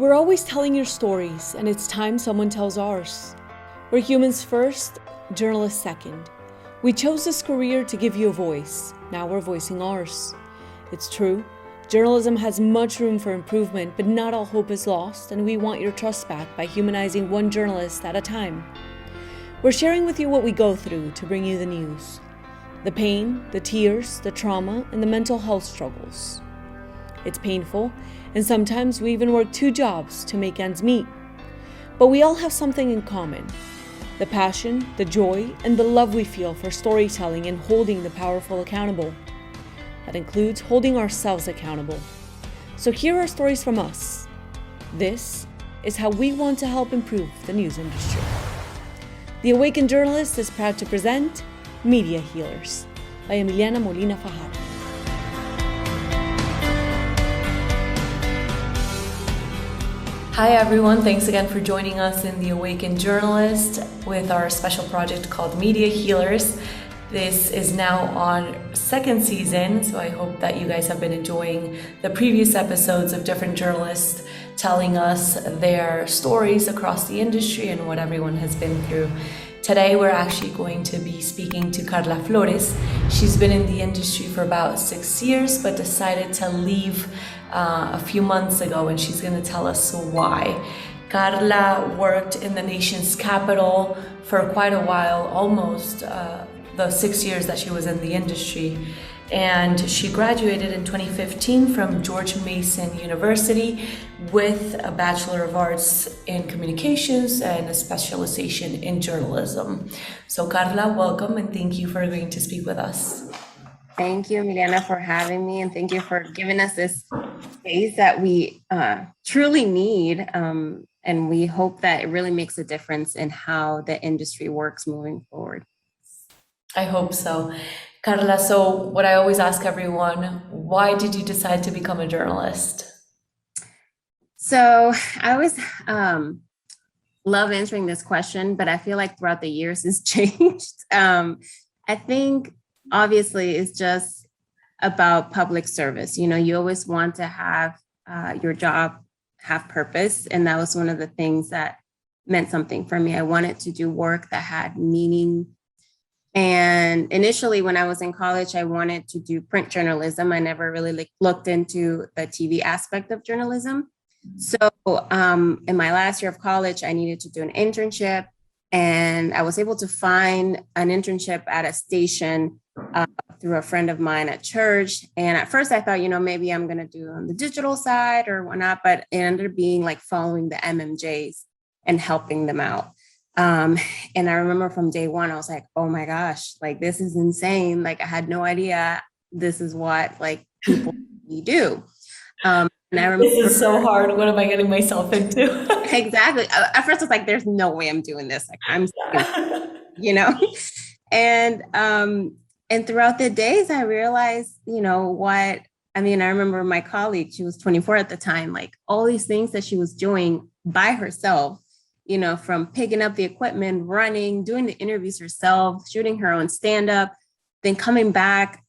We're always telling your stories, and it's time someone tells ours. We're humans first, journalists second. We chose this career to give you a voice. Now we're voicing ours. It's true, journalism has much room for improvement, but not all hope is lost, and we want your trust back by humanizing one journalist at a time. We're sharing with you what we go through to bring you the news. The pain, the tears, the trauma, and the mental health struggles. It's painful, and sometimes we even work 2 jobs to make ends meet. But we all have something in common. The passion, the joy, and the love we feel for storytelling and holding the powerful accountable. That includes holding ourselves accountable. So here are stories from us. This is how we want to help improve the news industry. The Awakened Journalist is proud to present Media Healers by Emiliana Molina Fajardo. Hi everyone, thanks again for joining us in The Awakened Journalist with our special project called Media Healers. This is now on 2nd season, so I hope that you guys have been enjoying the previous episodes of different journalists telling us their stories across the industry and what everyone has been through. Today we're actually going to be speaking to Karla Flores. She's been in the industry for about 6 years, but decided to leave a few months ago, and she's going to tell us why. Karla worked in the nation's capital for quite a while, almost the 6 years that she was in the industry. And she graduated in 2015 from George Mason University with a Bachelor of Arts in Communications and a specialization in journalism. So Karla, welcome, and thank you for agreeing to speak with us. Thank you, Emiliana, for having me, and thank you for giving us this space that we truly need, and we hope that it really makes a difference in how the industry works moving forward. I hope so. Karla, so what I always ask everyone, why did you decide to become a journalist? So I always love answering this question, but I feel like throughout the years it's changed. I think obviously it's just about public service. You know, you always want to have your job have purpose. And that was one of the things that meant something for me. I wanted to do work that had meaning. And initially, when I was in college, I wanted to do print journalism. I never really looked into the TV aspect of journalism. So in my last year of college, I needed to do an internship, and I was able to find an internship at a station through a friend of mine at church. And at first I thought, maybe I'm going to do on the digital side or whatnot, but it ended up being like following the MMJs and helping them out. And I remember from day one, I was like, oh my gosh, like, this is insane. Like, I had no idea this is what like people do. And I remember, this is so hard. What am I getting myself into? Exactly. At first I was like, there's no way I'm doing this. Like, I'm, and throughout the days I realized, I remember my colleague, she was 24 at the time, like all these things that she was doing by herself, from picking up the equipment, running, doing the interviews herself, shooting her own stand-up, then coming back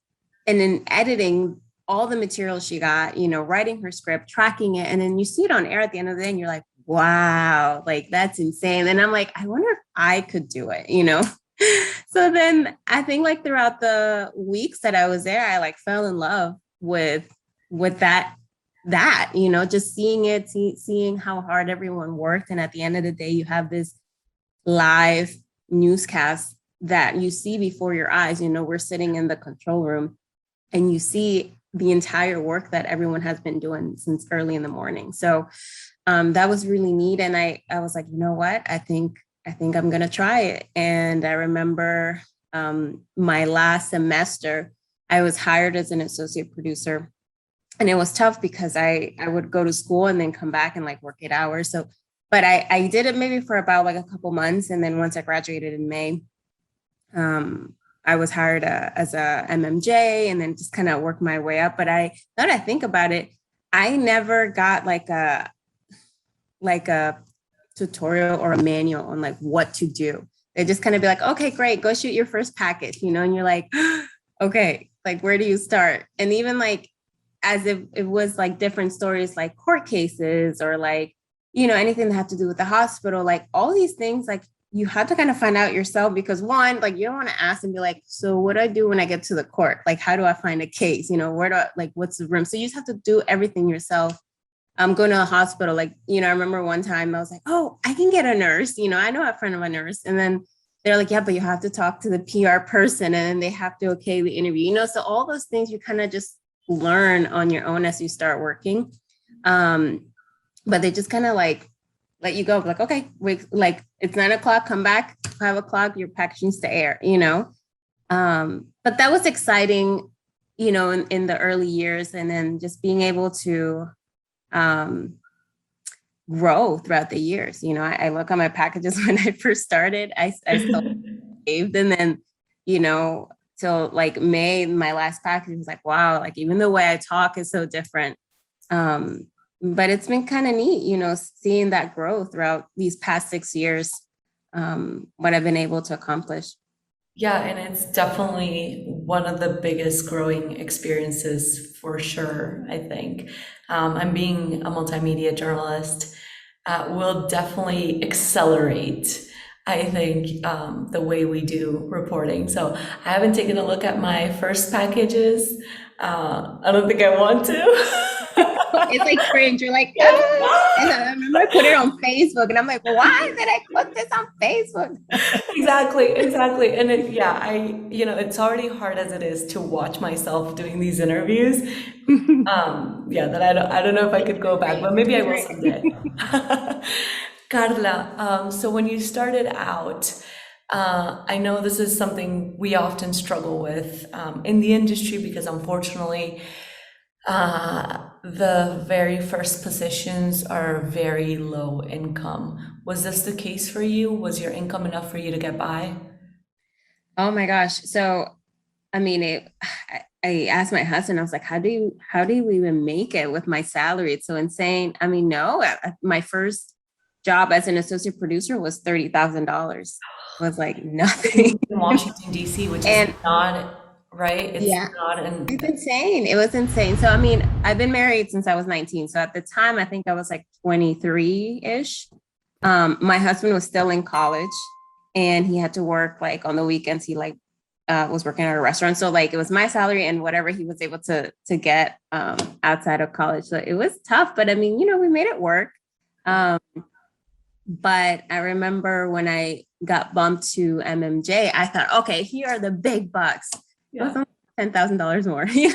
and then editing all the material she got, writing her script, tracking it. And then you see it on air at the end of the day and you're like, wow, like that's insane. And I'm like, I wonder if I could do it, So then I think like throughout the weeks that I was there, I like fell in love with that, just seeing it, seeing how hard everyone worked. And at the end of the day, you have this live newscast that you see before your eyes. We're sitting in the control room and you see the entire work that everyone has been doing since early in the morning. So that was really neat. And I was like, you know what? I think I'm going to try it. And I remember my last semester, I was hired as an associate producer. And it was tough because I would go to school and then come back and like work 8 hours. So, but I did it maybe for about like a couple months. And then once I graduated in May, I was hired as a MMJ and then just kind of worked my way up. But now that I think about it, I never got like a tutorial or a manual on like what to do. They just kind of be like, okay, great, go shoot your first package, and you're like, okay, like, where do you start? And even like, as if it was like different stories, like court cases or like anything that had to do with the hospital, like all these things, like you had to kind of find out yourself because one, like you don't want to ask and be like, so what do I do when I get to the court? Like, how do I find a case? Where do I, like, what's the room? So you just have to do everything yourself. I'm going to a hospital. Like, I remember one time I was like, oh, I can get a nurse. I know a friend of a nurse. And then they're like, yeah, but you have to talk to the PR person and then they have to okay the interview, so all those things you kind of just learn on your own as you start working. But they just kind of like let you go, like, okay, wait, like it's 9 o'clock, come back, 5 o'clock, your packaging's to air, But that was exciting, in the early years. And then just being able to grow throughout the years. I look at my packages when I first started, I still saved. And then, till like May, my last package was like, wow, like even the way I talk is so different. But it's been kind of neat, seeing that grow throughout these past 6 years, what I've been able to accomplish. Yeah, and it's definitely one of the biggest growing experiences for sure, I think. And being a multimedia journalist will definitely accelerate, I think, the way we do reporting. So I haven't taken a look at my first packages. I don't think I want to. It's like cringe. You're like, ah. And I remember I put it on Facebook and I'm like, why did I put this on Facebook? Exactly. And yeah, it's already hard as it is to watch myself doing these interviews. Yeah, that I don't know if I could go back, but maybe I will someday. Carla, so when you started out, I know this is something we often struggle with in the industry because unfortunately, the very first positions are very low income. Was this the case for you? Was your income enough for you to get by? Oh my gosh. So, I mean, I asked my husband, I was like, how do you even make it with my salary? It's so insane. I mean, no, my first job as an associate producer was $30,000. Was like nothing. In Washington, D.C., which is And not right. It's yeah, not in. it's insane. It was insane. So, I mean, I've been married since I was 19. So at the time, I think I was like 23-ish. My husband was still in college and he had to work like on the weekends. He like was working at a restaurant. So like it was my salary and whatever he was able to get outside of college. So it was tough, but I mean, we made it work. But I remember when I got bumped to MMJ, I thought, okay, here are the big bucks. It was Yeah. only $10,000 more. Okay,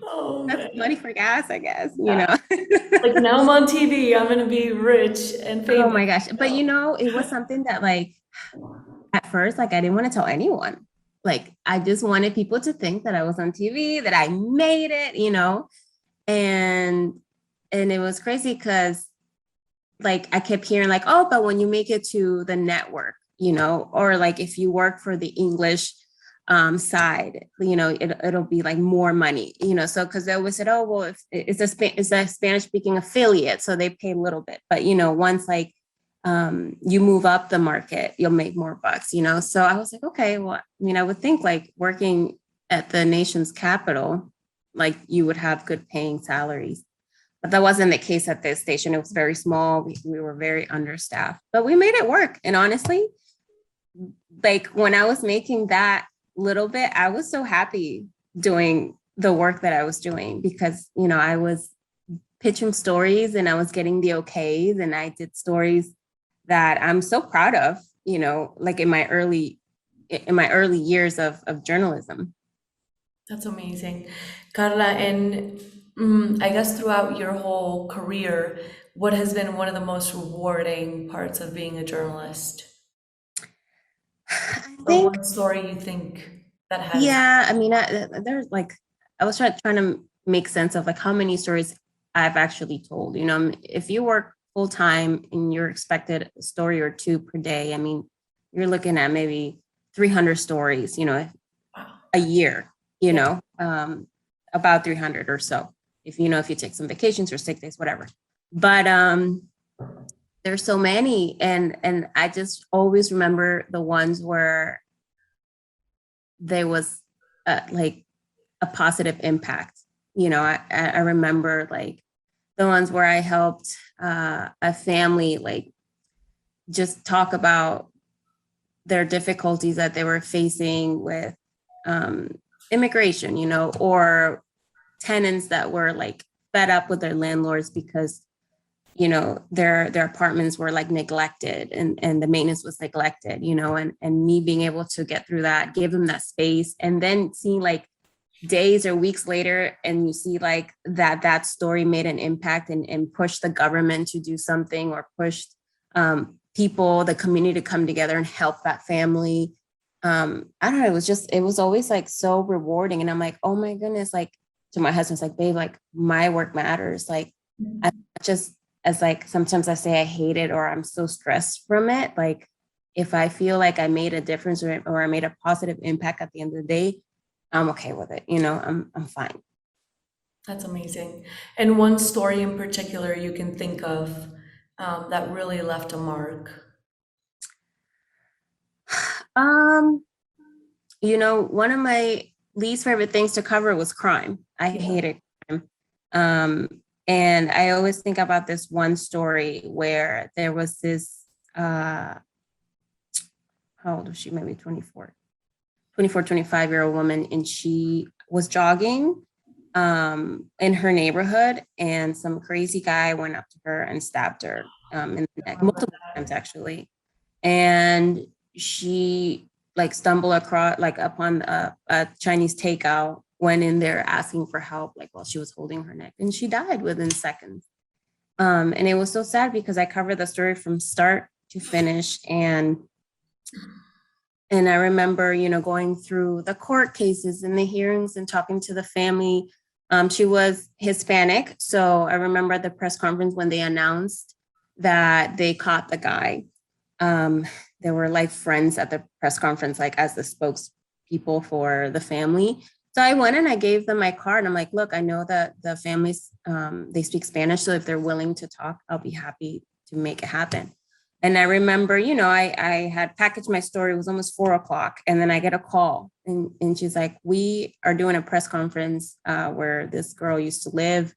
Oh that's man. money for gas, I guess. Like now I'm on TV, I'm gonna be rich and Oh famous. my gosh. But it was something that like at first, like I didn't want to tell anyone. Like I just wanted people to think that I was on TV, that I made it, and it was crazy because like I kept hearing like, oh, but when you make it to the network, or like if you work for the English side, it'll be like more money, so because they always said, oh, well, if it's a Spanish speaking affiliate, so they pay a little bit, but once like you move up the market, you'll make more bucks, so I was like, okay, well, I mean, I would think like working at the nation's capital, like you would have good paying salaries. But that wasn't the case at this station. It was very small. We were very understaffed, but we made it work. And honestly, like when I was making that little bit, I was so happy doing the work that I was doing because, I was pitching stories and I was getting the okays and I did stories that I'm so proud of, like in my early years of journalism. That's amazing. Carla, and I guess throughout your whole career, what has been one of the most rewarding parts of being a journalist? I Or think, one story you think that has, yeah, I mean, there's like, I was trying to make sense of like how many stories I've actually told. If you work full time and you're expected a story or two per day, I mean, you're looking at maybe 300 stories, wow, a year, yeah. about 300 or so. If you take some vacations or sick days, whatever. But there's so many, and I just always remember the ones where there was like a positive impact. I remember like the ones where I helped a family like just talk about their difficulties that they were facing with immigration, or tenants that were like fed up with their landlords because their apartments were like neglected and the maintenance was neglected, and me being able to get through that, give them that space, and then seeing like days or weeks later and you see like that story made an impact and pushed the government to do something, or pushed people, the community, to come together and help that family. I don't know, it was always like so rewarding. And I'm like, oh my goodness, like to my husband's like, babe, like my work matters. Like I just, as like sometimes I say I hate it or I'm so stressed from it. Like if I feel like I made a difference or I made a positive impact at the end of the day, I'm okay with it. I'm fine. That's amazing. And one story in particular you can think of that really left a mark? Um, one of my least favorite things to cover was crime. I Yeah. hated crime. And I always think about this one story where there was this, how old was she? Maybe 25-year-old woman. And she was jogging in her neighborhood, and some crazy guy went up to her and stabbed her in the neck multiple times, actually. And she like stumbled across like upon a Chinese takeout, went in there asking for help, like while she was holding her neck, and she died within seconds. And it was so sad because I covered the story from start to finish. And I remember, going through the court cases and the hearings and talking to the family. She was Hispanic. So I remember at the press conference when they announced that they caught the guy. There were like friends at the press conference, like as the spokespeople for the family. So I went and I gave them my card. I'm like, look, I know that the families, they speak Spanish. So if they're willing to talk, I'll be happy to make it happen. And I remember, I had packaged my story. It was almost 4:00. And then I get a call and she's like, we are doing a press conference where this girl used to live.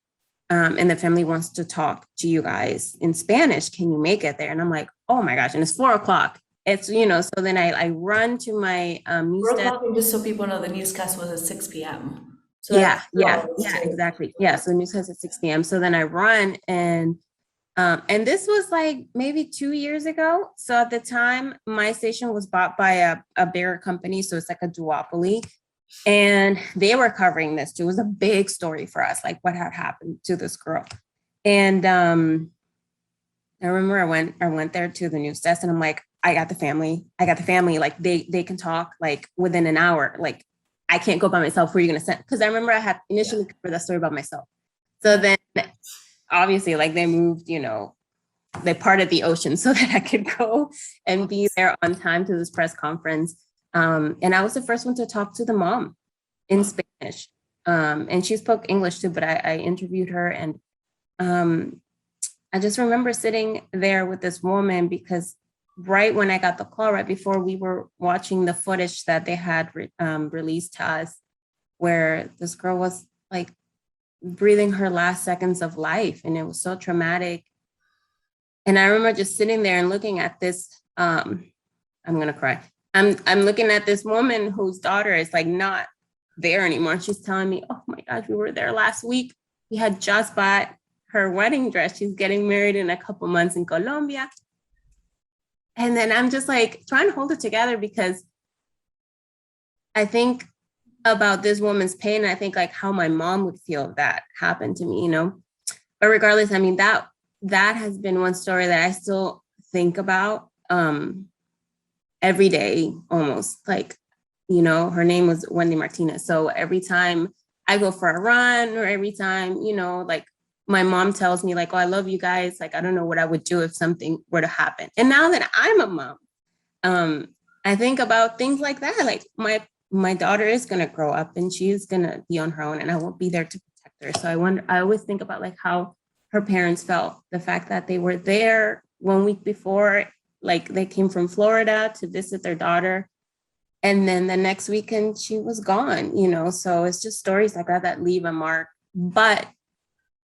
And the family wants to talk to you guys in Spanish. Can you make it there? And I'm like, oh my gosh. And it's 4:00. It's, so then I run to my news 4 desk. o'clock, and just so people know, the newscast was at 6 p.m. So that's Yeah, too. exactly. Yeah. So news has at 6 p.m. So then I run and this was like maybe 2 years ago. So at the time, my station was bought by a bigger company. So it's like a duopoly. And they were covering this too. It was a big story for us, like what had happened to this girl. And I remember I went there to the news desk and I'm like, I got the family. Like they can talk like within an hour. Like I can't go by myself. Who are you gonna send? Because I remember I had initially covered that story about myself. So then obviously like they moved, they parted the ocean so that I could go and be there on time to this press conference. And I was the first one to talk to the mom in Spanish. And she spoke English too, but I interviewed her. And I just remember sitting there with this woman because right when I got the call, right before we were watching the footage that they had released to us, where this girl was like breathing her last seconds of life. And it was so traumatic. And I remember just sitting there and looking at this, I'm going to cry. I'm looking at this woman whose daughter is like not there anymore. She's telling me, oh my gosh, we were there last week. We had just bought her wedding dress. She's getting married in a couple months in Colombia. And then I'm just like trying to hold it together because I think about this woman's pain. And I think like how my mom would feel if that happened to me, But regardless, I mean, that has been one story that I still think about every day, almost. Like, her name was Wendy Martinez. So every time I go for a run or every time, like my mom tells me like, oh, I love you guys. Like, I don't know what I would do if something were to happen. And now that I'm a mom, I think about things like that. Like my daughter is going to grow up and she is going to be on her own and I won't be there to protect her. So I always think about like how her parents felt, the fact that they were there 1 week before, like they came from Florida to visit their daughter. And then the next weekend she was gone, so it's just stories like that leave a mark. But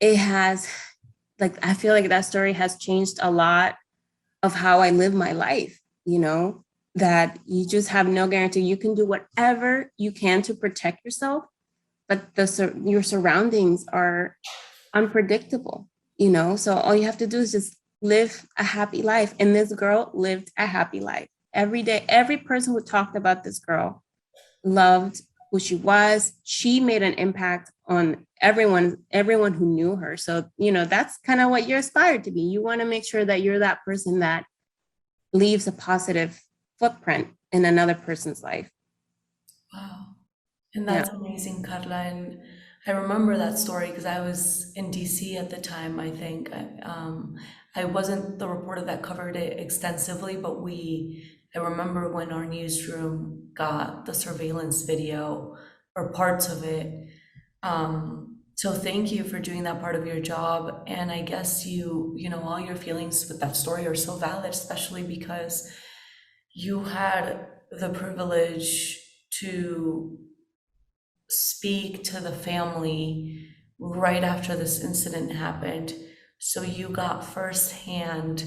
it has like, I feel like that story has changed a lot of how I live my life, that you just have no guarantee. You can do whatever you can to protect yourself, but your surroundings are unpredictable, so all you have to do is just live a happy life. And this girl lived a happy life every day. Every person who talked about this girl loved who she was. She made an impact on everyone who knew her. So, that's kind of what you're aspired to be. You want to make sure that you're that person that leaves a positive footprint in another person's life. Wow. And Yeah. that's amazing, Carla. And I remember that story because I was in DC at the time, I think. I wasn't the reporter that covered it extensively, but I remember when our newsroom got the surveillance video or parts of it. So thank you for doing that part of your job. And I guess all your feelings with that story are so valid, especially because you had the privilege to speak to the family right after this incident happened. So you got firsthand,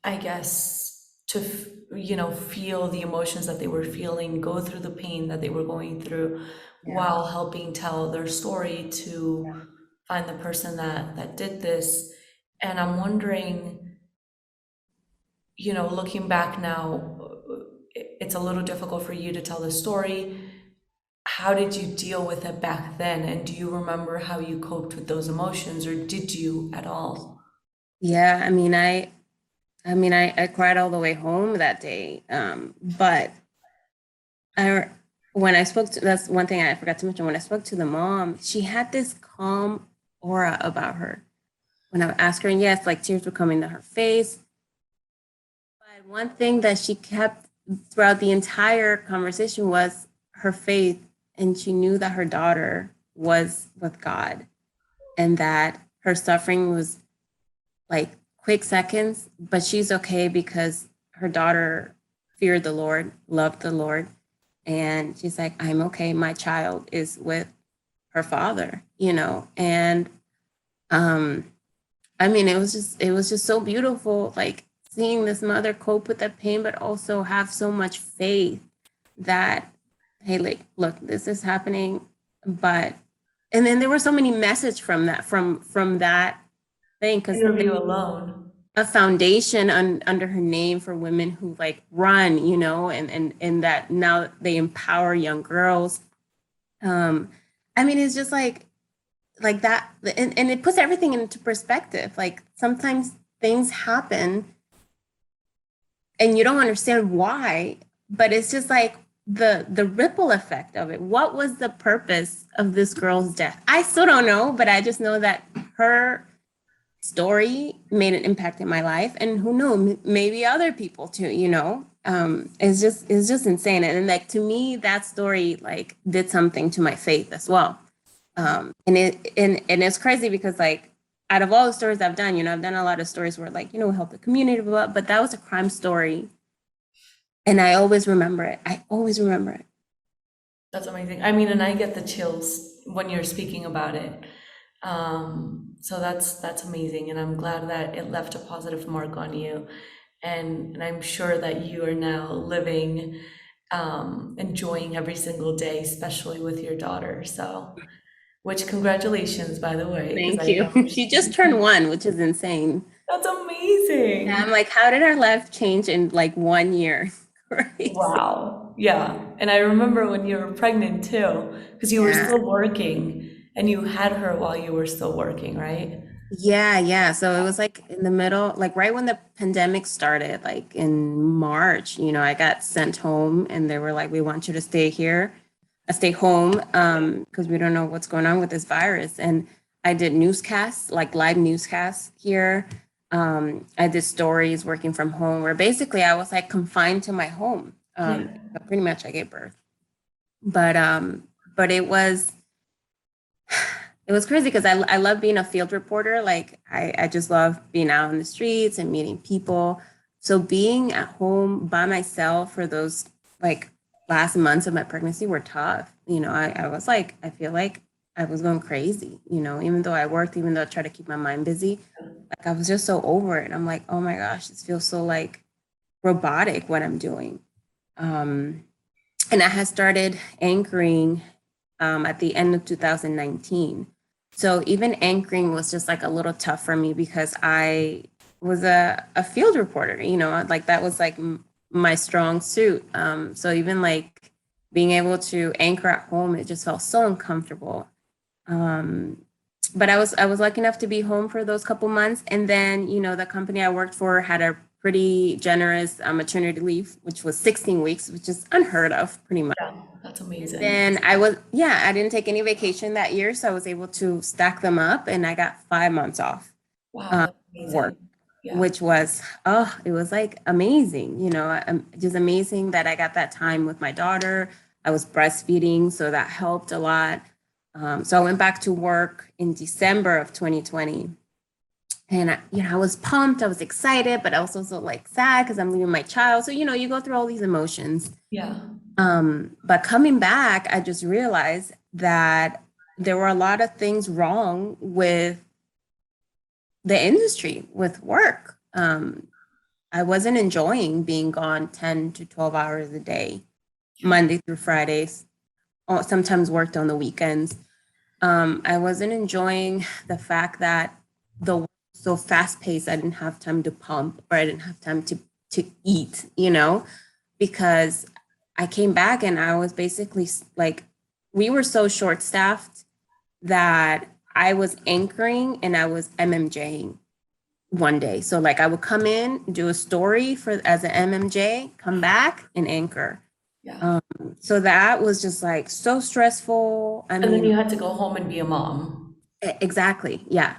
I guess, to feel the emotions that they were feeling, go through the pain that they were going through, Yeah. while helping tell their story to Yeah. find the person that did this. And I'm wondering, looking back now, it's a little difficult for you to tell the story. How did you deal with it back then? And do you remember how you coped with those emotions, or did you at all? Yeah. I cried all the way home that day. But I, when I spoke to, that's one thing I forgot to mention. When I spoke to the mom, she had this calm aura about her. When I asked her, and yes, like tears were coming to her face. But one thing that she kept throughout the entire conversation was her faith. And she knew that her daughter was with God, and that her suffering was like quick seconds, but she's okay because her daughter feared the Lord, loved the Lord. And she's like, I'm okay. My child is with her father, And it was just so beautiful, like seeing this mother cope with the pain, but also have so much faith that, hey, like, look, this is happening. But and then there were so many messages from that thing, because Interview alone. a foundation under her name for women who like run, and that now they empower young girls. Um, it's just like that, and it puts everything into perspective. Like sometimes things happen and you don't understand why, but it's just like the ripple effect of it. What was the purpose of this girl's death? I still don't know, but I just know that her story made an impact in my life, and who knew, maybe other people too, it's just insane. And like, to me, that story like did something to my faith as well. And it's crazy because like, out of all the stories I've done, I've done a lot of stories where like, help the community, but that was a crime story, and I always remember it. That's amazing. I mean, and I get the chills when you're speaking about it. So that's amazing, and I'm glad that it left a positive mark on you. And I'm sure that you are now living, enjoying every single day, especially with your daughter. So, which congratulations, by the way, because Thank I you. know She just turned 1, which is insane. that's Yeah, I'm amazing. like, how did our life change in like 1 year? Crazy. Wow. Yeah. And I remember when you were pregnant too, because you were Yeah. still working and you had her while you were still working, right? Yeah, yeah. So it was like in the middle, like right when the pandemic started, like in March, I got sent home, and they were like, we want you to stay here, stay home, because we don't know what's going on with this virus. And I did newscasts, like live newscasts here. I did stories working from home, where basically I was like confined to my home. Yeah. But pretty much I gave birth. But it was crazy because I love being a field reporter. Like I just love being out in the streets and meeting people. So being at home by myself for those like last months of my pregnancy were tough. I was like, I feel like I was going crazy, even though I worked, even though I tried to keep my mind busy, like I was just so over it. I'm like, oh my gosh, this feels so like robotic what I'm doing. Um, and I had started anchoring at the end of 2019. So even anchoring was just like a little tough for me because I was a field reporter, like that was like my strong suit. So even like being able to anchor at home, it just felt so uncomfortable. Um, but I was lucky enough to be home for those couple months, and then the company I worked for had a pretty generous maternity leave, which was 16 weeks, which is unheard of, pretty much. Yeah, that's amazing. Then I didn't take any vacation that year, so I was able to stack them up, and I got 5 months off Wow, that's work, amazing. Yeah. which was it was like amazing, just amazing that I got that time with my daughter. I was breastfeeding, so that helped a lot. So I went back to work in December of 2020. And I was pumped, I was excited, but I was also like sad because I'm leaving my child. So, you go through all these emotions. Yeah. But coming back, I just realized that there were a lot of things wrong with the industry, with work. I wasn't enjoying being gone 10 to 12 hours a day, Monday through Fridays, sometimes worked on the weekends. I wasn't enjoying the fact that the work was so fast paced, I didn't have time to pump or I didn't have time to eat, because I came back and I was basically like, we were so short staffed that I was anchoring and I was MMJing one day. So like I would come in, do a story for as an MMJ, come back and anchor. Yeah. So that was just like so stressful. I And then mean, you had to go home and be a mom. exactly. Yeah.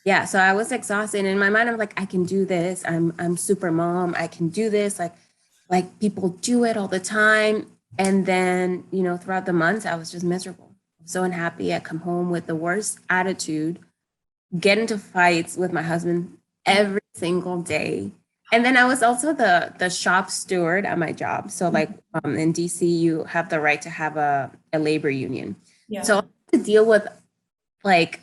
Yeah. So I was exhausted. And in my mind, I'm like, I can do this. I'm super mom. I can do this. Like people do it all the time. And then, throughout the months, I was just miserable. So unhappy. I come home with the worst attitude, get into fights with my husband every single day. And then I was also the shop steward at my job. So like in DC, you have the right to have a labor union. So I Yeah. had to deal with like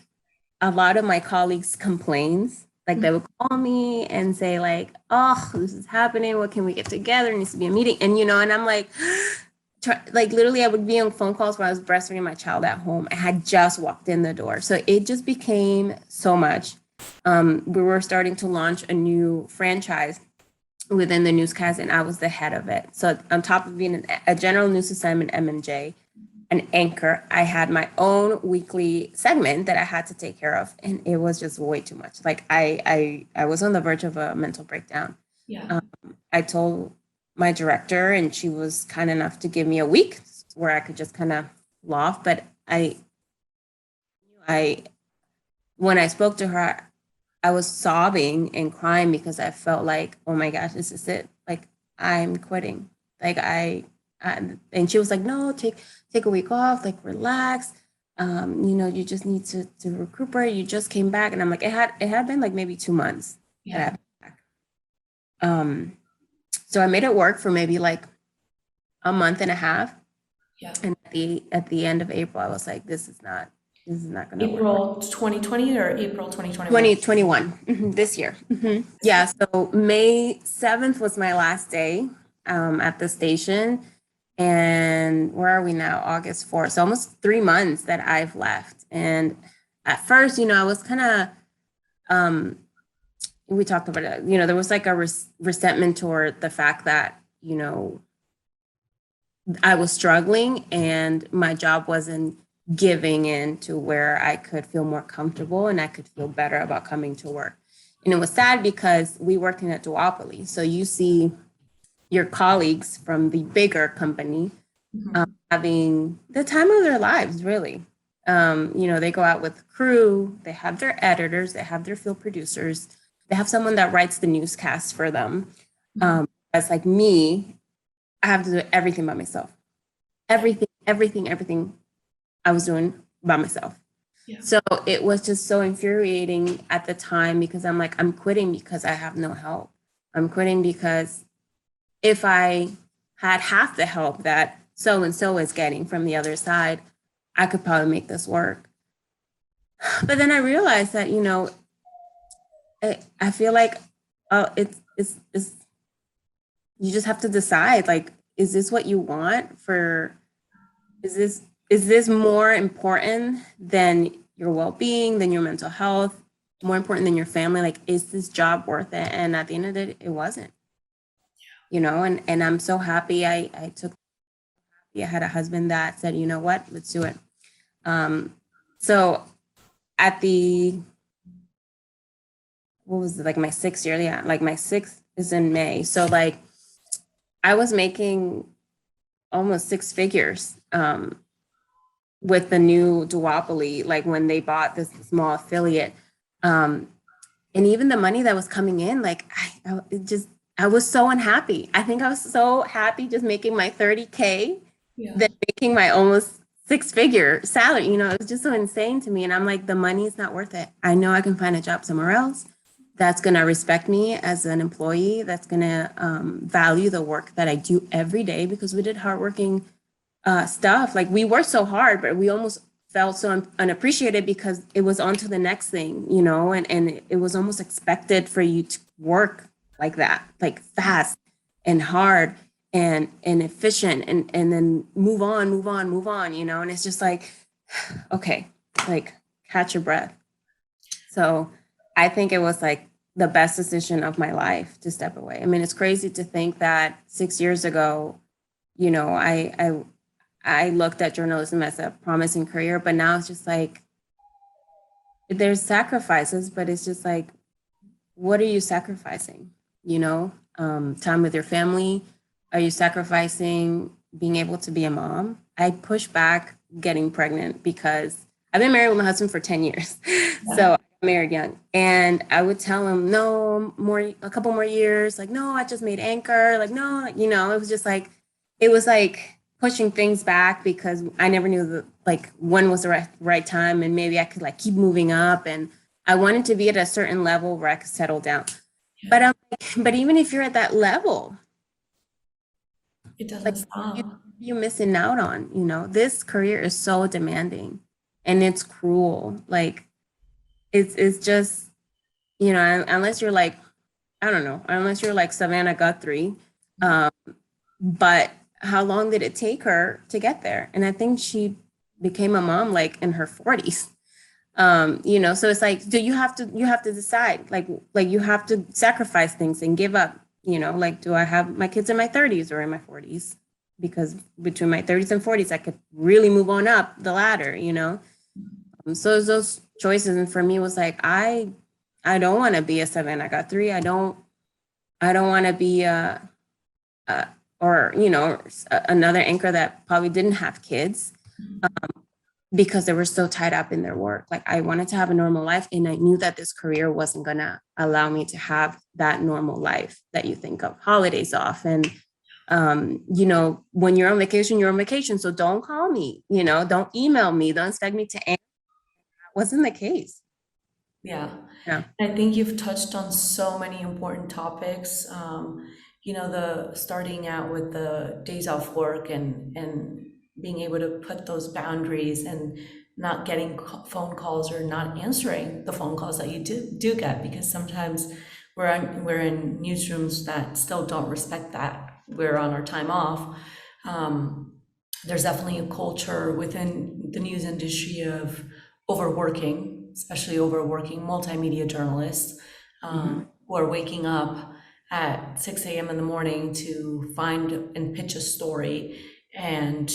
a lot of my colleagues' complaints. Like they would call me and say like, "Oh, this is happening. What can we get together? It needs to be a meeting." And and I'm like, like literally, I would be on phone calls where I was breastfeeding my child at home. I had just walked in the door, so it just became so much. We were starting to launch a new franchise within the newscast, and I was the head of it. So on top of being a general news assignment MMJ, an anchor, I had my own weekly segment that I had to take care of, and it was just way too much. Like I was on the verge of a mental breakdown. Yeah. I told my director, and she was kind enough to give me a week where I could just kind of laugh. But I when I spoke to her, I was sobbing and crying because I felt like, oh my gosh, this is it. Like I'm quitting. Like and she was like, no, take a week off, like relax. You just need to recuperate. You just came back, and I'm like, it had been like maybe 2 months that Yeah. I've been back. So I made it work for maybe like a month and a half, Yeah. and at the end of April, I was like, this is not going to work. April 2020 or April 2021? 2021, this year. Yeah, so May 7th was my last day at the station. And where are we now? August 4th. So almost 3 months that I've left. And at first, I was kind of, we talked about it, there was like a resentment toward the fact that, I was struggling and my job wasn't giving in to where I could feel more comfortable and I could feel better about coming to work. And it was sad because we worked in a duopoly. So you see your colleagues from the bigger company having the time of their lives, really. They go out with crew, they have their editors, they have their field producers, they have someone that writes the newscast for them. As like me, I have to do everything by myself. Everything I was doing by myself. Yeah. So it was just so infuriating at the time because I'm like, I'm quitting because I have no help. I'm quitting because if I had half the help that so and so is getting from the other side, I could probably make this work. But then I realized that, I feel like it's you just have to decide, like, is this what you want for, is this more important than your well-being, than your mental health, more important than your family? Like, is this job worth it? And at the end of the day, it wasn't, and I'm so happy I had a husband that said, you know what, let's do it. So at the, what was it, like my 6th year? Yeah, like my sixth is in May. So like I was making almost 6 figures with the new duopoly, like when they bought this small affiliate. Um, and even the money that was coming in, like I was so unhappy. I think I was so happy just making my 30K Yeah. than making my almost 6 figure salary. It was just so insane to me. And I'm like, the money is not worth it. I know I can find a job somewhere else that's going to respect me as an employee, that's going to value the work that I do every day, because we did hardworking stuff. Like, we worked so hard, but we almost felt so unappreciated because it was on to the next thing, and it was almost expected for you to work like that, like fast and hard and efficient, and then move on, move on, move on, and it's just like, okay, like, catch your breath. So I think it was like the best decision of my life to step away. I mean, it's crazy to think that 6 years ago, I looked at journalism as a promising career, but now it's just like, there's sacrifices, but it's just like, what are you sacrificing? Time with your family? Are you sacrificing being able to be a mom? I push back getting pregnant because I've been married with my husband for 10 years. So I got married young, and I would tell him, no, a couple more years. Like, no, I just made Anchor. Like, no, it was just like, it was like pushing things back because I never knew like when was the right time, and maybe I could like keep moving up, and I wanted to be at a certain level where I could settle down. Yeah. But but even if you're at that level, It doesn't like, stop. you're missing out on, this career is so demanding and it's cruel. Like, it's just, unless you're like, I don't know, unless you're like Savannah Guthrie. Um, but how long did it take her to get there? And I think she became a mom like in her 40s. So it's like, do you have to decide, like you have to sacrifice things and give up, like, do I have my kids in my 30s or in my 40s? Because between my 30s and 40s, I could really move on up the ladder. So those choices, and for me, it was like, I don't want to be a Savannah Guthrie. I don't want to be a or another anchor that probably didn't have kids because they were so tied up in their work. Like, I wanted to have a normal life, and I knew that this career wasn't gonna allow me to have that normal life that you think of, holidays off, and when you're on vacation, you're on vacation. So don't call me, don't email me, don't expect me to answer. That wasn't the case. Yeah. Yeah. I think you've touched on so many important topics. The starting out with the days off work and being able to put those boundaries and not getting phone calls or not answering the phone calls that you do get, because sometimes we're in newsrooms that still don't respect that. We're on our time off. Um, there's definitely a culture within the news industry of overworking, especially overworking multimedia journalists, Mhm. who are waking up at 6 a.m. in the morning to find and pitch a story, and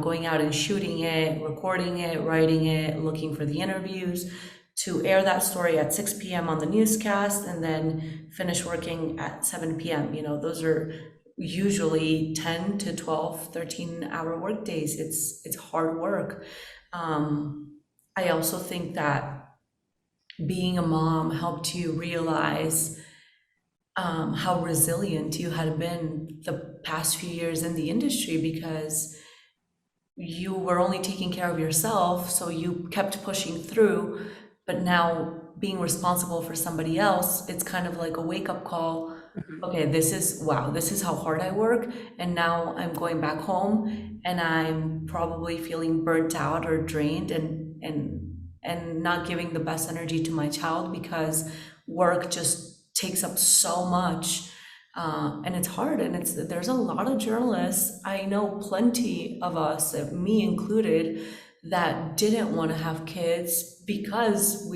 going out and shooting it, recording it, writing it, looking for the interviews, to air that story at 6 p.m. on the newscast, and then finish working at 7 p.m. Those are usually 10 to 12, 13-hour work days. It's hard work. I also think that being a mom helped you realize how resilient you had been the past few years in the industry, because you were only taking care of yourself, so you kept pushing through. But now, being responsible for somebody else, it's kind of like a wake up call. Mhm. Okay, this is how hard I work, and now I'm going back home and I'm probably feeling burnt out or drained, and and not giving the best energy to my child because work just takes up so much. And it's hard, and there's a lot of journalists. I know plenty of us, me included, that didn't want to have kids because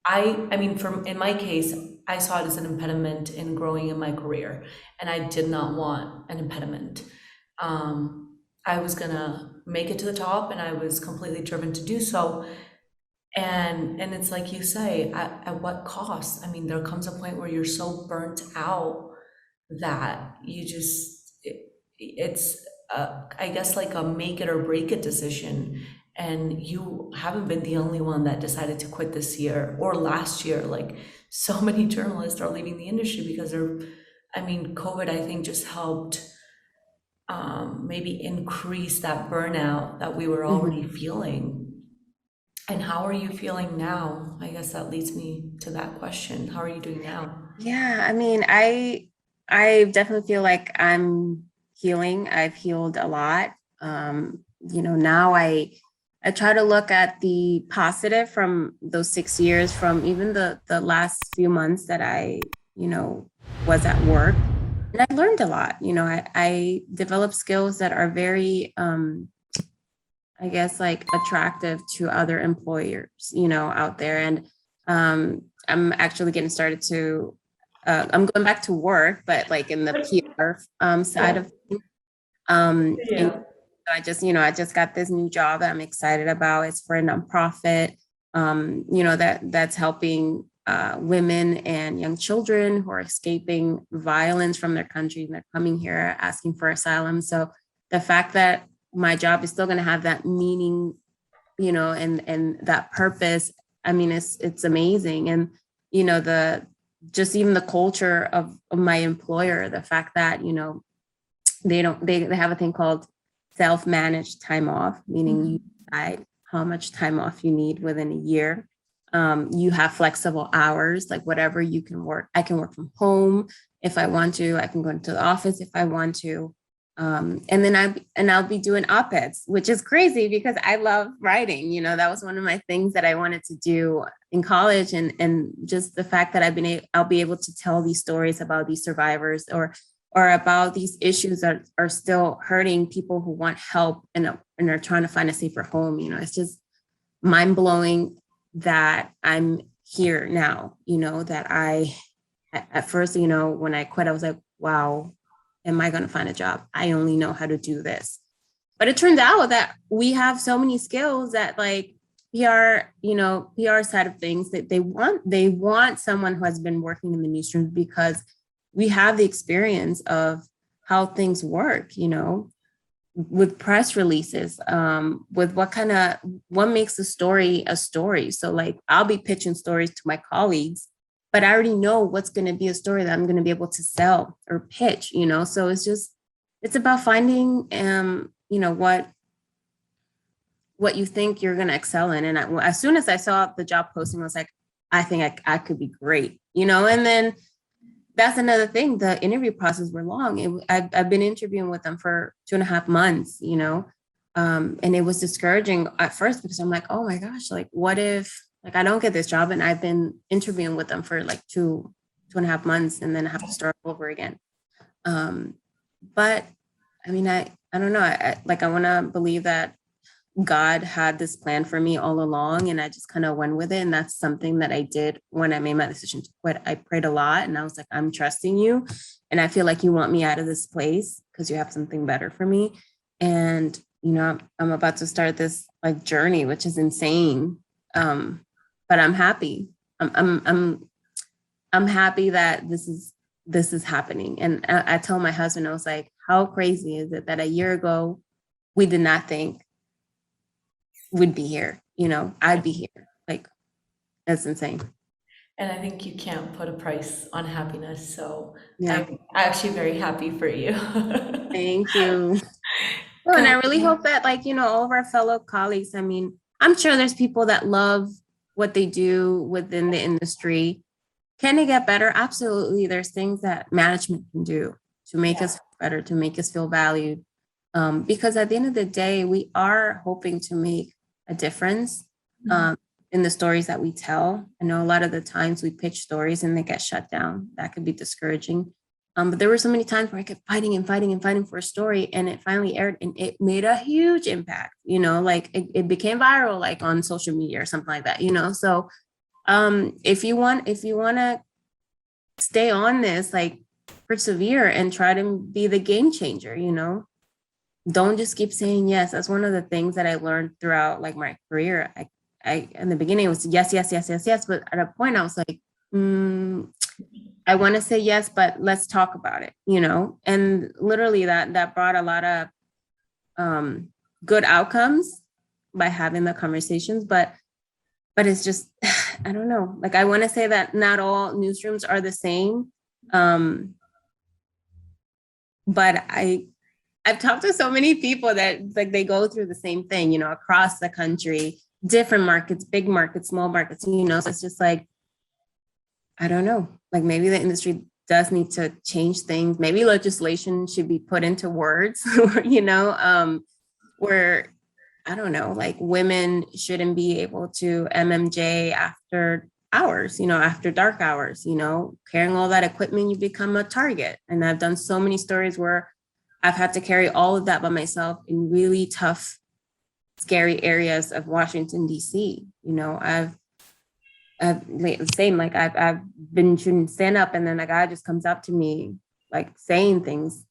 I mean, from in my case, I saw it as an impediment in growing in my career, and I did not want an impediment. I was gonna make it to the top, and I was completely driven to do so. And it's like you say, at what cost? I mean, there comes a point where you're so burnt out that it's I guess like a make it or break it decision. And you haven't been the only one that decided to quit this year or last year. Like, so many journalists are leaving the industry because I mean, COVID, I think, just helped maybe increase that burnout that we were already Mhm. feeling. And how are you feeling now? I guess that leads me to that question. How are you doing now? Yeah, I mean, I definitely feel like I'm healing. I've healed a lot. Now I try to look at the positive from those 6 years, from even the last few months that I was at work. And I learned a lot. I developed skills that are very I guess, like attractive to other employers out there. And I'm actually getting started to, I'm going back to work, but like in the PR side Yeah. of things. And Yeah. I just got this new job that I'm excited about. It's for a nonprofit, that's helping women and young children who are escaping violence from their country, and they're coming here asking for asylum. So the fact that my job is still going to have that meaning and that purpose, I mean, it's amazing. And the just even the culture of my employer, the fact that they have a thing called self-managed time off, meaning you decide how much time off you need within a year. You have flexible hours, like whatever you can work. I can work from home if I want to. I can go into the office if I want to. I'll be doing op-eds, which is crazy because I love writing. That was one of my things that I wanted to do in college, and just the fact that I'll be able to tell these stories about these survivors, or about these issues that are still hurting people who want help and are trying to find a safer home. It's just mind blowing that I'm here now. That I at first, when I quit, I was like, wow, am I going to find a job? I only know how to do this. But it turns out that we have so many skills that, like, PR side of things, that they want someone who has been working in the newsroom, because we have the experience of how things work with press releases, with what makes a story. So like, I'll be pitching stories to my colleagues, but I already know what's going to be a story that I'm going to be able to sell or pitch. So it's about finding, what you think you're going to excel in. And as soon as I saw the job posting, I was like, I think I could be great. And then that's another thing. The interview process were long. I've been interviewing with them for 2.5 months. And it was discouraging at first, because I'm like, oh my gosh, like, what if, like, I don't get this job, and I've been interviewing with them for like 2.5 months, and then I have to start over again. But I mean, I don't know. I want to believe that God had this plan for me all along, and I just kind of went with it. And that's something that I did when I made my decision to quit. I prayed a lot, and I was like, I'm trusting you. And I feel like you want me out of this place because you have something better for me. And, I'm about to start this like journey, which is insane. But I'm happy. I'm happy that this is happening. And I tell my husband, I was like, how crazy is it that a year ago we did not think would be here? I'd be here. Like, that's insane. And I think you can't put a price on happiness. So Yeah. I'm actually very happy for you. Thank you. Well, and I Because really hope that, like, all of our fellow colleagues, I mean, I'm sure there's people that love what they do within the industry. Can it get better? Absolutely. There's things that management can do to make us feel better, to make us feel valued. Because at the end of the day, we are hoping to make a difference in the stories that we tell. I know a lot of the times we pitch stories and they get shut down. That could be discouraging. But there were so many times where I kept fighting and fighting and fighting for a story, and it finally aired, and it made a huge impact, like it became viral, like on social media or something like that, So if you want to stay on this, like persevere and try to be the game changer, don't just keep saying yes. That's one of the things that I learned throughout like my career. I in the beginning it was yes, yes, yes, yes, yes. But at a point I was like, I want to say yes, but let's talk about it, and literally that brought a lot of good outcomes by having the conversations. But it's just, I don't know. Like, I want to say that not all newsrooms are the same. But I've talked to so many people that like they go through the same thing, across the country, different markets, big markets, small markets, so it's just like, I don't know, like maybe the industry does need to change things. Maybe legislation should be put into words, where, I don't know, like women shouldn't be able to MMJ after hours, after dark hours, carrying all that equipment, you become a target. And I've done so many stories where I've had to carry all of that by myself in really tough, scary areas of Washington, D.C. I've been shooting stand up, and then a guy just comes up to me, like saying things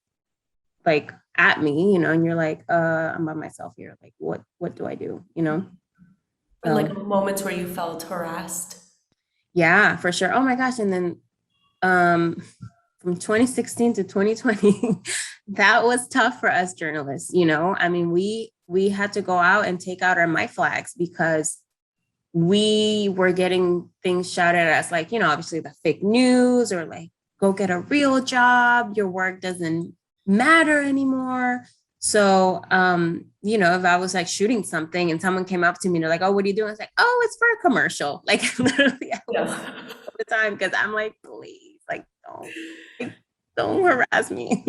like at me, and you're like, I'm by myself here. Like, what do I do? Or like moments where you felt harassed. Yeah, for sure. Oh my gosh. And then from 2016 to 2020, that was tough for us journalists. I mean, we had to go out and take out our mic flags because we were getting things shouted at us, like, obviously the fake news, or like, go get a real job. Your work doesn't matter anymore. So, if I was like shooting something and someone came up to me and they're like, oh, what are you doing? It's like, oh, it's for a commercial. Like, literally all the time, because I'm like, please, like, don't harass me,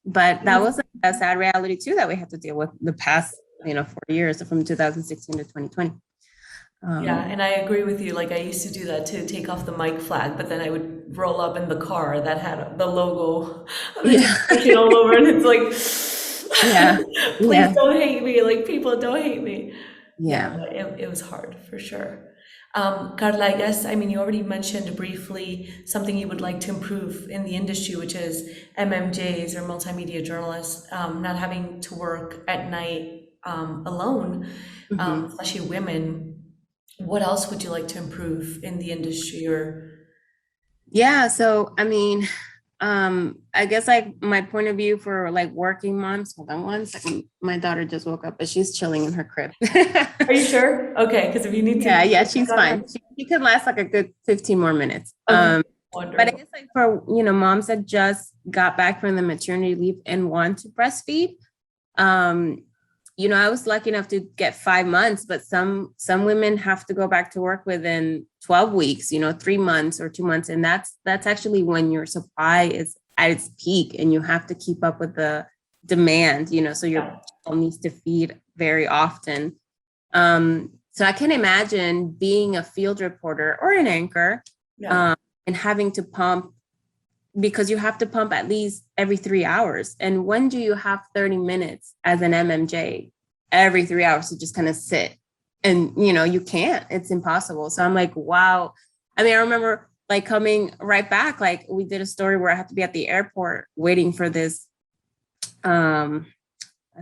But that was a sad reality too that we had to deal with the past, 4 years, from 2016 to 2020. Yeah, and I agree with you. Like, I used to do that too, take off the mic flag, but then I would roll up in the car that had the logo of the station all over, and it's like, yeah, please don't hate me. Like, people don't hate me. Yeah. But it was hard for sure. Carla, I guess, I mean, you already mentioned briefly something you would like to improve in the industry, which is MMJs or multimedia journalists, not having to work at night alone, especially women. What else would you like to improve in the industry? Or Yeah, so I mean, I guess like my point of view for like working moms. Hold on one second. My daughter just woke up, but she's chilling in her crib. Are you sure? Okay, because if you need to, yeah, she's fine. She could last like a good 15 more minutes. Okay. But I guess like for moms that just got back from the maternity leave and want to breastfeed, I was lucky enough to get 5 months, but some women have to go back to work within 12 weeks, 3 months or 2 months. And that's actually when your supply is at its peak and you have to keep up with the demand, so your child needs to feed very often. So I can imagine being a field reporter or an anchor and having to pump, because you have to pump at least every 3 hours. And when do you have 30 minutes as an MMJ every 3 hours to just kind of sit? And, you can't, it's impossible. So I'm like, wow. I mean, I remember like coming right back, like we did a story where I had to be at the airport waiting for this, I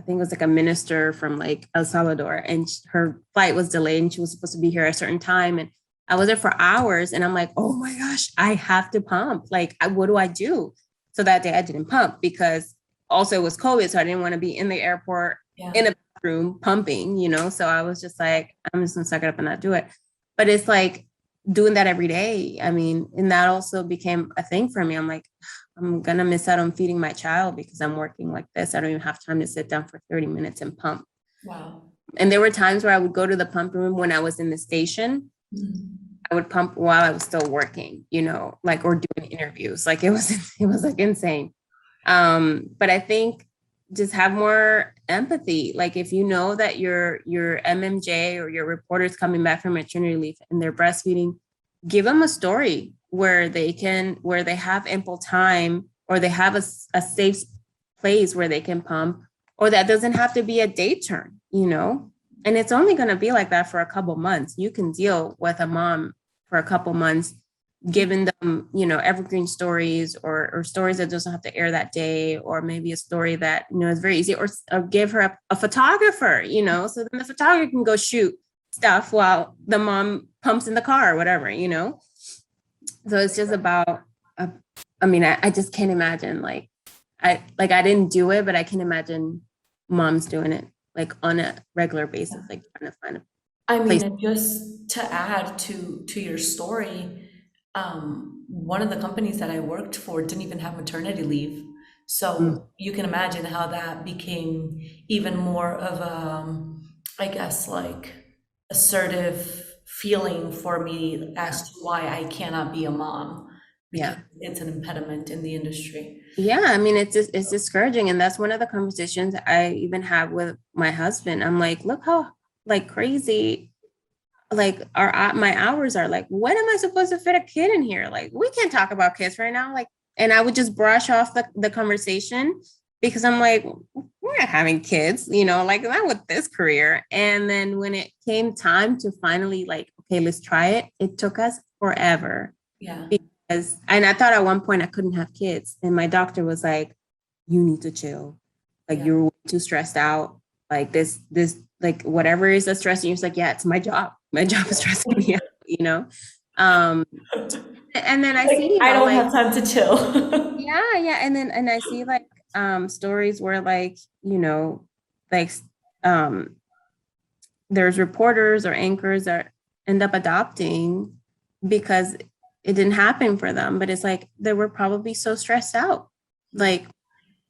think it was like a minister from like El Salvador, and her flight was delayed and she was supposed to be here at a certain time. And I was there for hours and I'm like, oh my gosh, I have to pump. Like, what do I do? So that day I didn't pump because also it was COVID. So I didn't want to be in the airport in a bathroom pumping, So I was just like, I'm just gonna suck it up and not do it. But it's like doing that every day. I mean, and that also became a thing for me. I'm like, I'm gonna miss out on feeding my child because I'm working like this. I don't even have time to sit down for 30 minutes and pump. Wow. And there were times where I would go to the pump room when I was in the station. I would pump while I was still working, like, or doing interviews. Like it was like insane. But I think just have more empathy. Like if you know that your MMJ or your reporter's coming back from maternity leave and they're breastfeeding, give them a story where they have ample time, or they have a safe place where they can pump, or that doesn't have to be a day turn, and it's only going to be like that for a couple months. You can deal with a mom for a couple months, giving them, evergreen stories, or stories that doesn't have to air that day, or maybe a story that, is very easy, or give her a photographer, so then the photographer can go shoot stuff while the mom pumps in the car or whatever, So it's just about, I just can't imagine, I didn't do it, but I can imagine moms doing it like on a regular basis, like trying to find a place. And just to add to your story, one of the companies that I worked for didn't even have maternity leave. So you can imagine how that became even more of a, I guess, like assertive feeling for me as to why I cannot be a mom, because it's an impediment in the industry. Yeah, it's discouraging, and that's one of the conversations I even have with my husband. I'm like, look how crazy my hours are. Like, when am I supposed to fit a kid in here? Like, we can't talk about kids right now. Like, and I would just brush off the conversation, because I'm like, we're not having kids, like not with this career. And then when it came time to finally like, okay, let's try it took us forever. Yeah. And I thought at one point I couldn't have kids. And my doctor was like, you need to chill. Like, you're too stressed out. Like this, like whatever is that stressing you. It's like, yeah, it's my job. My job is stressing me out, And then I see, I don't have time to chill. Yeah. And I see like stories where like, there's reporters or anchors that end up adopting because it didn't happen for them. But it's like they were probably so stressed out, like,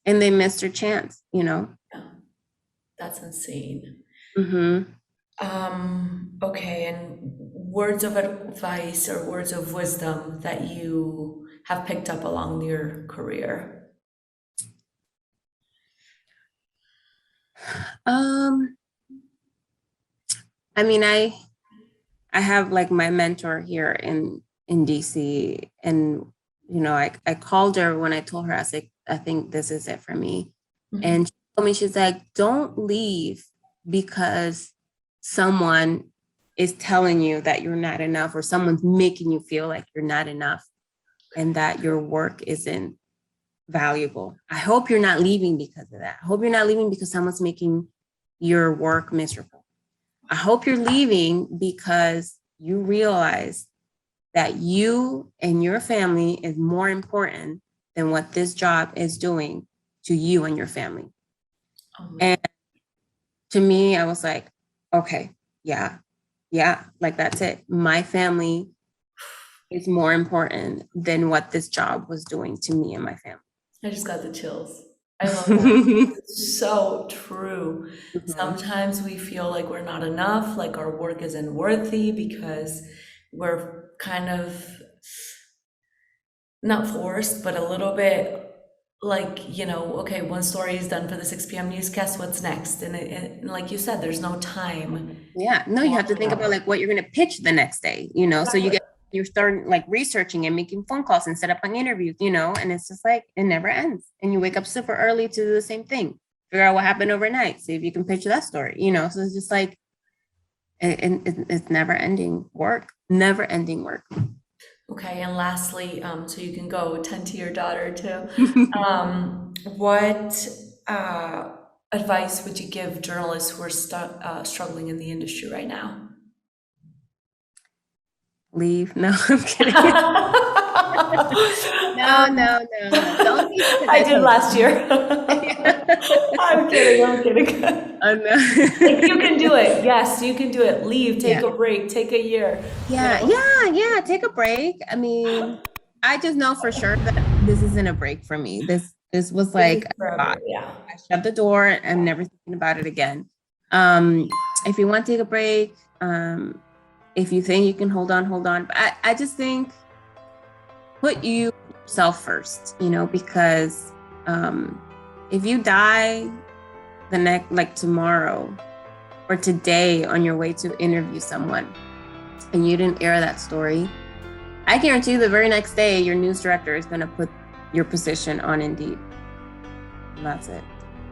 and they missed their chance, Yeah. That's insane. Okay, and words of advice or words of wisdom that you have picked up along your career. I have like my mentor here in DC, and I called her when I told her, I was like, I think this is it for me. And she told me, she's like, don't leave because someone is telling you that you're not enough, or someone's making you feel like you're not enough and that your work isn't valuable. I hope you're not leaving because of that. I hope you're not leaving because someone's making your work miserable. I hope you're leaving because you realize that you and your family is more important than what this job is doing to you and your family. And to me, I was like, okay, yeah, like that's it. My family is more important than what this job was doing to me and my family. I just got the chills. I love that. It's so true. Sometimes we feel like we're not enough, like our work isn't worthy because we're kind of not forced, but a little bit like, okay, one story is done for the 6 p.m. newscast, what's next? And like you said, there's no time. Yeah, no, you have to think about like what you're going to pitch the next day, so you're starting like researching and making phone calls and set up an interview, and it's just like, it never ends. And you wake up super early to do the same thing, figure out what happened overnight, see if you can pitch that story, so it's just like, it's never ending work. Okay, and lastly, so you can go tend to your daughter too. What advice would you give journalists who are struggling in the industry right now? Leave. No, I'm kidding. No. Don't leave. I did last year. I'm kidding. Oh, no. If you can do it, yes, you can do it. Leave, take a break, take a year. Yeah, take a break. I just know for sure that this isn't a break for me. This was like, forever, I shut the door. I'm never thinking about it again. If you want to take a break, if you think you can hold on. But I just think put yourself first, because If you die tomorrow or today on your way to interview someone and you didn't air that story, I guarantee you the very next day, your news director is going to put your position on Indeed. And that's it.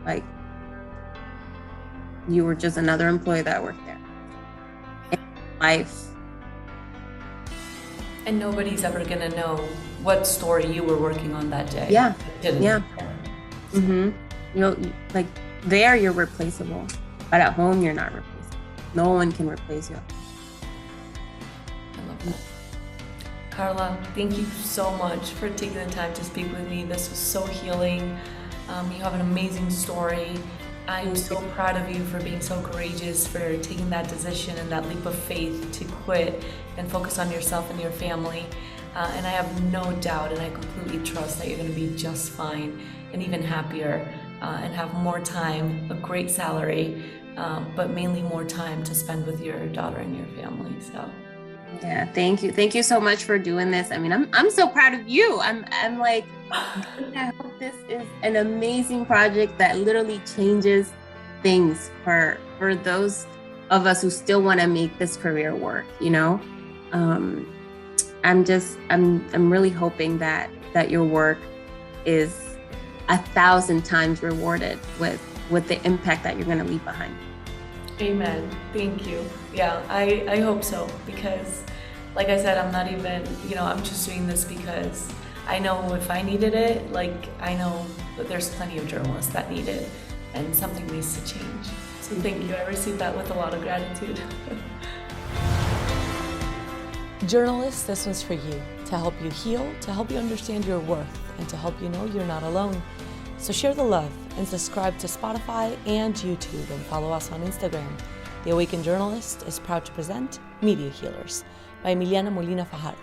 Like, you were just another employee that worked there. Life. And nobody's ever going to know what story you were working on that day. Yeah. Yeah. Mm-hmm. There you're replaceable, but at home you're not replaceable. No one can replace you. I love that. Karla, thank you so much for taking the time to speak with me. This was so healing. You have an amazing story. I'm so proud of you for being so courageous, for taking that decision and that leap of faith to quit and focus on yourself and your family. And I have no doubt, and I completely trust that you're going to be just fine and even happier and have more time, a great salary, but mainly more time to spend with your daughter and your family. So. Yeah, thank you. Thank you so much for doing this. I mean, I'm so proud of you. I'm like, I hope this is an amazing project that literally changes things for those of us who still want to make this career work, you know? I'm really hoping that your work is 1,000 times rewarded with the impact that you're going to leave behind. Amen. Thank you. Yeah, I hope so, because like I said, I'm not even, I'm just doing this because I know if I needed it, I know that there's plenty of journalists that need it and something needs to change. So thank you. I received that with a lot of gratitude. Journalists, this one's for you, to help you heal, to help you understand your worth, and to help you know you're not alone. So share the love and subscribe to Spotify and YouTube and follow us on Instagram. The Awakened Journalist is proud to present Media Healers by Emiliana Molina Fajardo.